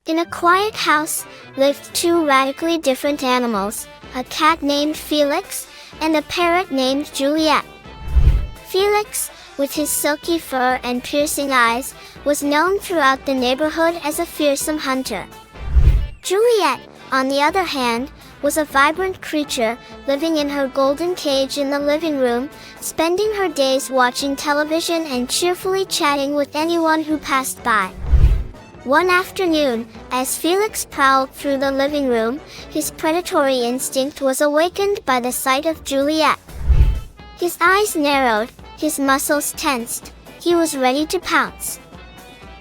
In a quiet house lived two radically different animals, a cat named Felix and a parrot named Juliette. Felix, with his silky fur and piercing eyes, was known throughout the neighborhood as a fearsome hunter. Juliette, on the other hand, was a vibrant creature, living in her golden cage in the living room, spending her days watching television and cheerfully chatting with anyone who passed by. One afternoon, as Felix prowled through the living room, his predatory instinct was awakened by the sight of Juliette. His eyes narrowed, his muscles tensed, he was ready to pounce.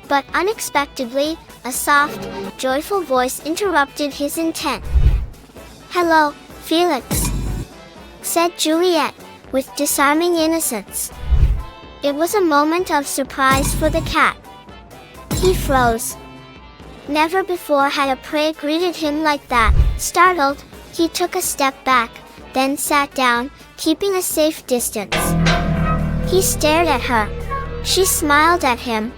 But unexpectedly, a soft, joyful voice interrupted his intent. "Hello, Felix," said Juliette, with disarming innocence. It was a moment of surprise for the cat. He froze. Never before had a prey greeted him like that. Startled, he took a step back, then sat down, keeping a safe distance. He stared at her. She smiled at him.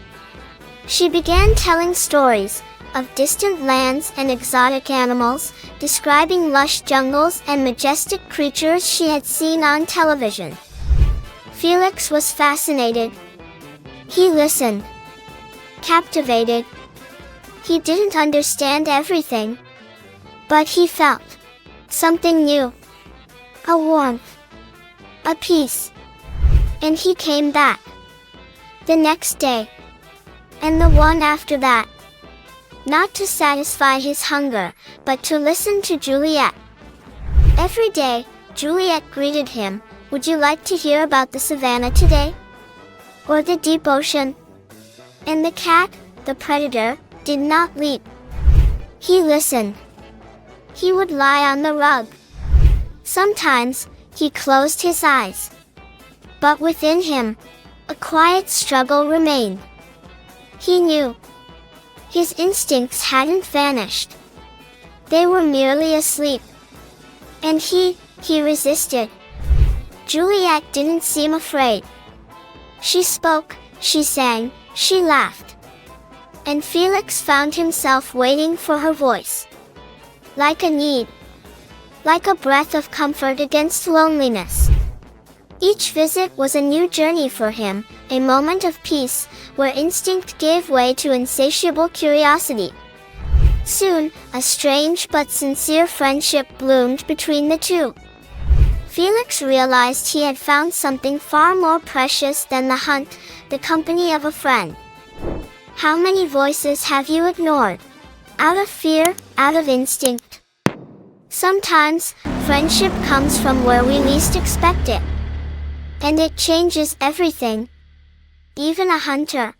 She began telling stories of distant lands and exotic animals, describing lush jungles and majestic creatures she had seen on television. Felix was fascinated. He listened. Captivated. He didn't understand everything, but he felt something new, a warmth, a peace. And he came back the next day, and the one after that, not to satisfy his hunger, but to listen to Juliette. Every day, Juliette greeted him. "Would you like to hear about the savannah today? Or the deep ocean?" And the cat, the predator, did not leap. He listened. He would lie on the rug. Sometimes, he closed his eyes. But within him, a quiet struggle remained. He knew. His instincts hadn't vanished. They were merely asleep. And he resisted. Juliette didn't seem afraid. She spoke, she sang, she laughed. And Felix found himself waiting for her voice. Like a need. Like a breath of comfort against loneliness. Each visit was a new journey for him, a moment of peace, where instinct gave way to insatiable curiosity. Soon, a strange but sincere friendship bloomed between the two. Felix realized he had found something far more precious than the hunt, the company of a friend. How many voices have you ignored? Out of fear, out of instinct. Sometimes, friendship comes from where we least expect it. And it changes everything. Even a hunter.